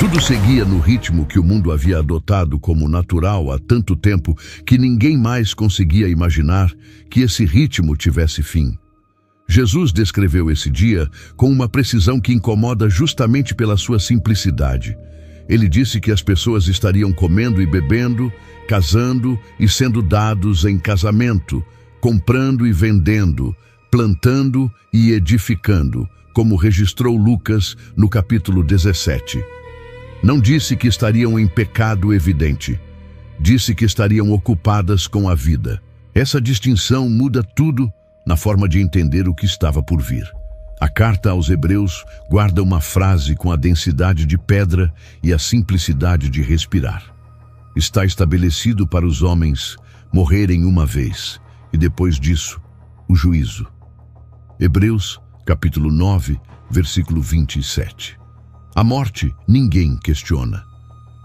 Tudo seguia no ritmo que o mundo havia adotado como natural há tanto tempo que ninguém mais conseguia imaginar que esse ritmo tivesse fim. Jesus descreveu esse dia com uma precisão que incomoda justamente pela sua simplicidade. Ele disse que as pessoas estariam comendo e bebendo, casando e sendo dados em casamento, comprando e vendendo, plantando e edificando, como registrou Lucas no capítulo 17. Não disse que estariam em pecado evidente. Disse que estariam ocupadas com a vida. Essa distinção muda tudo na forma de entender o que estava por vir. A carta aos Hebreus guarda uma frase com a densidade de pedra e a simplicidade de respirar. Está estabelecido para os homens morrerem uma vez, e depois disso, o juízo. Hebreus, capítulo 9, versículo 27. A morte ninguém questiona.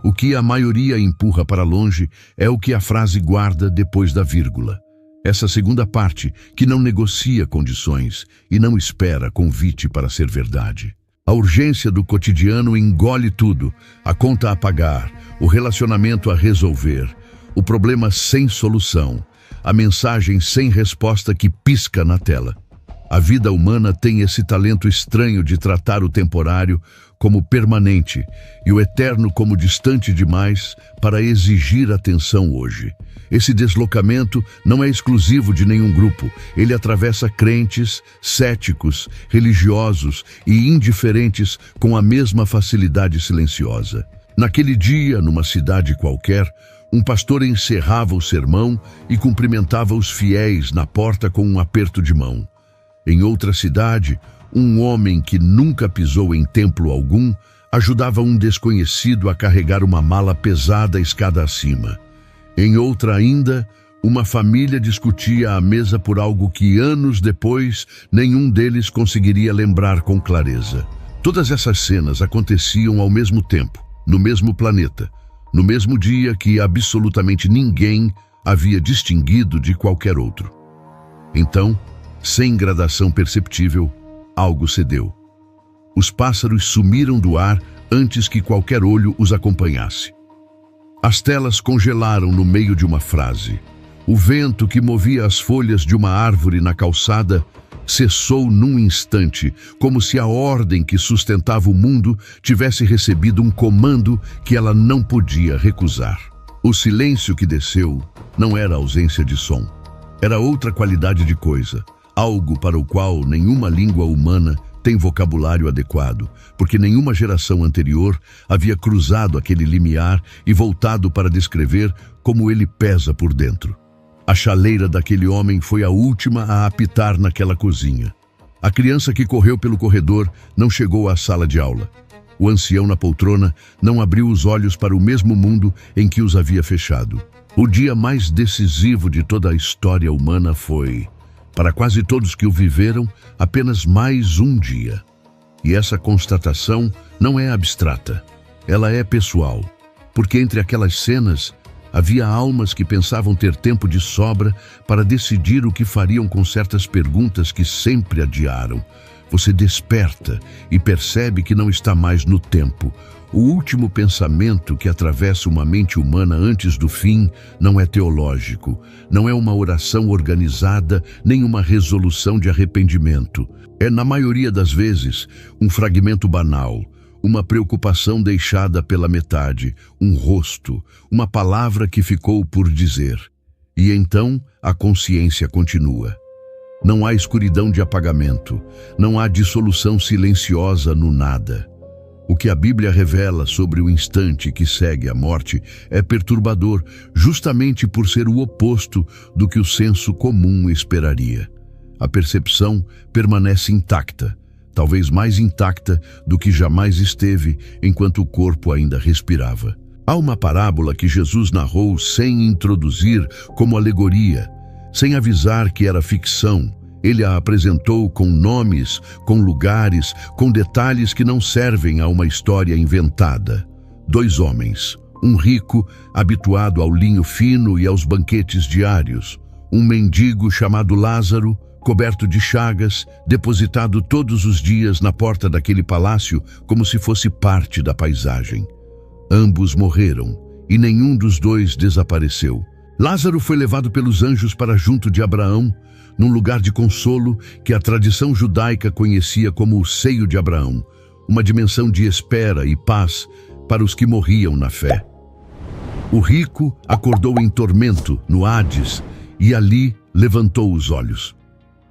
O que a maioria empurra para longe é o que a frase guarda depois da vírgula. Essa segunda parte, que não negocia condições e não espera convite para ser verdade. A urgência do cotidiano engole tudo, a conta a pagar, o relacionamento a resolver, o problema sem solução, a mensagem sem resposta que pisca na tela. A vida humana tem esse talento estranho de tratar o temporário como permanente e o eterno como distante demais para exigir atenção hoje. Esse deslocamento não é exclusivo de nenhum grupo. Ele atravessa crentes, céticos, religiosos e indiferentes com a mesma facilidade silenciosa. Naquele dia, numa cidade qualquer, um pastor encerrava o sermão e cumprimentava os fiéis na porta com um aperto de mão. Em outra cidade, um homem que nunca pisou em templo algum ajudava um desconhecido a carregar uma mala pesada escada acima. Em outra ainda, uma família discutia à mesa por algo que anos depois nenhum deles conseguiria lembrar com clareza. Todas essas cenas aconteciam ao mesmo tempo, no mesmo planeta, no mesmo dia que absolutamente ninguém havia distinguido de qualquer outro. Então, sem gradação perceptível, algo cedeu. Os pássaros sumiram do ar antes que qualquer olho os acompanhasse. As telas congelaram no meio de uma frase. O vento que movia as folhas de uma árvore na calçada cessou num instante, como se a ordem que sustentava o mundo tivesse recebido um comando que ela não podia recusar. O silêncio que desceu não era ausência de som. Era outra qualidade de coisa. Algo para o qual nenhuma língua humana tem vocabulário adequado, porque nenhuma geração anterior havia cruzado aquele limiar e voltado para descrever como ele pesa por dentro. A chaleira daquele homem foi a última a apitar naquela cozinha. A criança que correu pelo corredor não chegou à sala de aula. O ancião na poltrona não abriu os olhos para o mesmo mundo em que os havia fechado. O dia mais decisivo de toda a história humana foi, para quase todos que o viveram, apenas mais um dia. E essa constatação não é abstrata, ela é pessoal, porque entre aquelas cenas havia almas que pensavam ter tempo de sobra para decidir o que fariam com certas perguntas que sempre adiaram. Você desperta e percebe que não está mais no tempo. O último pensamento que atravessa uma mente humana antes do fim não é teológico, não é uma oração organizada, nem uma resolução de arrependimento. É, na maioria das vezes, um fragmento banal, uma preocupação deixada pela metade, um rosto, uma palavra que ficou por dizer. E então a consciência continua. Não há escuridão de apagamento, não há dissolução silenciosa no nada. O que a Bíblia revela sobre o instante que segue a morte é perturbador, justamente por ser o oposto do que o senso comum esperaria. A percepção permanece intacta, talvez mais intacta do que jamais esteve enquanto o corpo ainda respirava. Há uma parábola que Jesus narrou sem introduzir como alegoria, sem avisar que era ficção. Ele a apresentou com nomes, com lugares, com detalhes que não servem a uma história inventada. 2 homens, um rico, habituado ao linho fino e aos banquetes diários, um mendigo chamado Lázaro, coberto de chagas, depositado todos os dias na porta daquele palácio como se fosse parte da paisagem. Ambos morreram, e nenhum dos dois desapareceu. Lázaro foi levado pelos anjos para junto de Abraão, num lugar de consolo que a tradição judaica conhecia como o seio de Abraão, uma dimensão de espera e paz para os que morriam na fé. O rico acordou em tormento, no Hades, e ali levantou os olhos.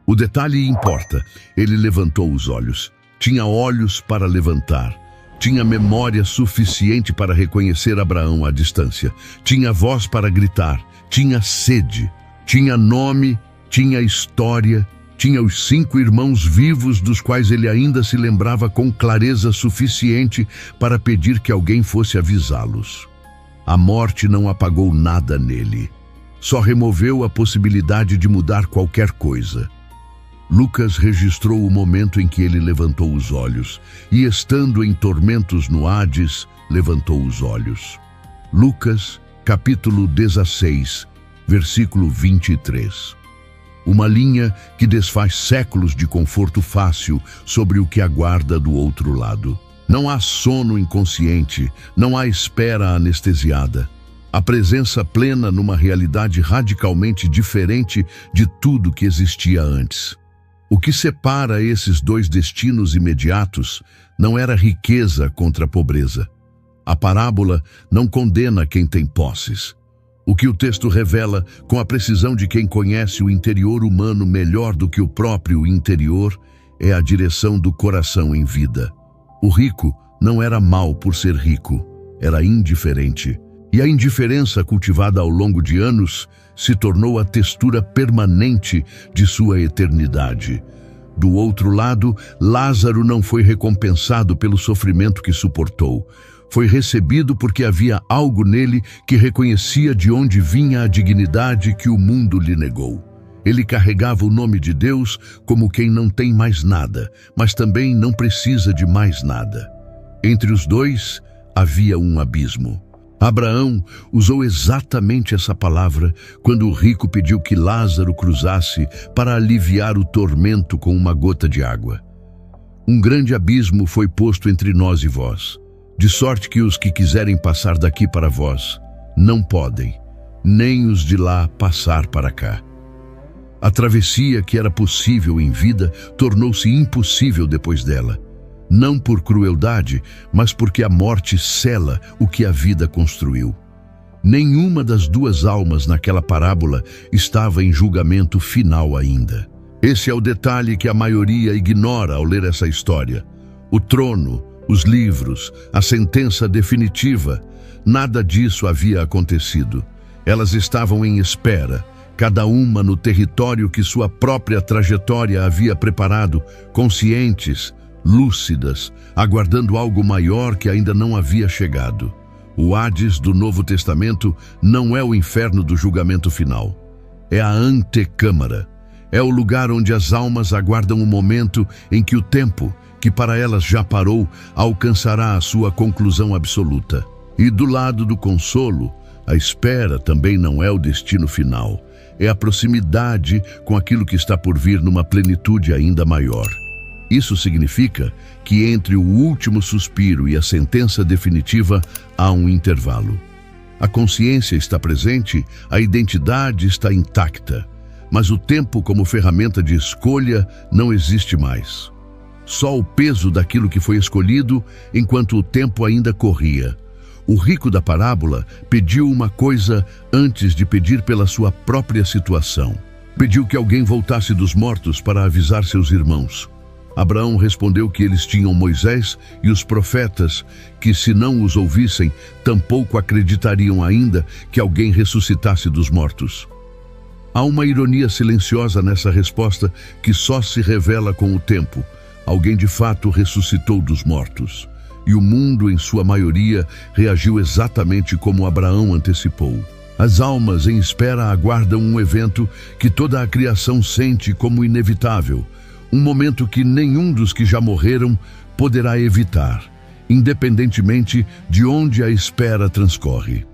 O detalhe importa, ele levantou os olhos. Tinha olhos para levantar. Tinha memória suficiente para reconhecer Abraão à distância. Tinha voz para gritar. Tinha sede. Tinha nome. Tinha história. Tinha os 5 irmãos vivos dos quais ele ainda se lembrava com clareza suficiente para pedir que alguém fosse avisá-los. A morte não apagou nada nele. Só removeu a possibilidade de mudar qualquer coisa. Lucas registrou o momento em que ele levantou os olhos, e estando em tormentos no Hades, levantou os olhos. Lucas, capítulo 16, versículo 23. Uma linha que desfaz séculos de conforto fácil sobre o que aguarda do outro lado. Não há sono inconsciente, não há espera anestesiada. A presença plena numa realidade radicalmente diferente de tudo que existia antes. O que separa esses dois destinos imediatos não era riqueza contra pobreza. A parábola não condena quem tem posses. O que o texto revela, com a precisão de quem conhece o interior humano melhor do que o próprio interior, é a direção do coração em vida. O rico não era mau por ser rico, era indiferente. E a indiferença cultivada ao longo de anos se tornou a textura permanente de sua eternidade. Do outro lado, Lázaro não foi recompensado pelo sofrimento que suportou. Foi recebido porque havia algo nele que reconhecia de onde vinha a dignidade que o mundo lhe negou. Ele carregava o nome de Deus como quem não tem mais nada, mas também não precisa de mais nada. Entre os dois havia um abismo. Abraão usou exatamente essa palavra quando o rico pediu que Lázaro cruzasse para aliviar o tormento com uma gota de água. Um grande abismo foi posto entre nós e vós, de sorte que os que quiserem passar daqui para vós não podem, nem os de lá passar para cá. A travessia que era possível em vida tornou-se impossível depois dela. Não por crueldade, mas porque a morte sela o que a vida construiu. Nenhuma das duas almas naquela parábola estava em julgamento final ainda. Esse é o detalhe que a maioria ignora ao ler essa história. O trono, os livros, a sentença definitiva, nada disso havia acontecido. Elas estavam em espera, cada uma no território que sua própria trajetória havia preparado, conscientes, lúcidas, aguardando algo maior que ainda não havia chegado. O Hades do Novo Testamento não é o inferno do julgamento final. É a antecâmara. É o lugar onde as almas aguardam o momento em que o tempo, que para elas já parou, alcançará a sua conclusão absoluta. E do lado do consolo, a espera também não é o destino final. É a proximidade com aquilo que está por vir numa plenitude ainda maior. Isso significa que entre o último suspiro e a sentença definitiva há um intervalo. A consciência está presente, a identidade está intacta, mas o tempo como ferramenta de escolha não existe mais. Só o peso daquilo que foi escolhido enquanto o tempo ainda corria. O rico da parábola pediu uma coisa antes de pedir pela sua própria situação. Pediu que alguém voltasse dos mortos para avisar seus irmãos. Abraão respondeu que eles tinham Moisés e os profetas, que se não os ouvissem, tampouco acreditariam ainda que alguém ressuscitasse dos mortos. Há uma ironia silenciosa nessa resposta que só se revela com o tempo. Alguém de fato ressuscitou dos mortos. E o mundo, em sua maioria, reagiu exatamente como Abraão antecipou. As almas em espera aguardam um evento que toda a criação sente como inevitável. Um momento que nenhum dos que já morreram poderá evitar, independentemente de onde a espera transcorre.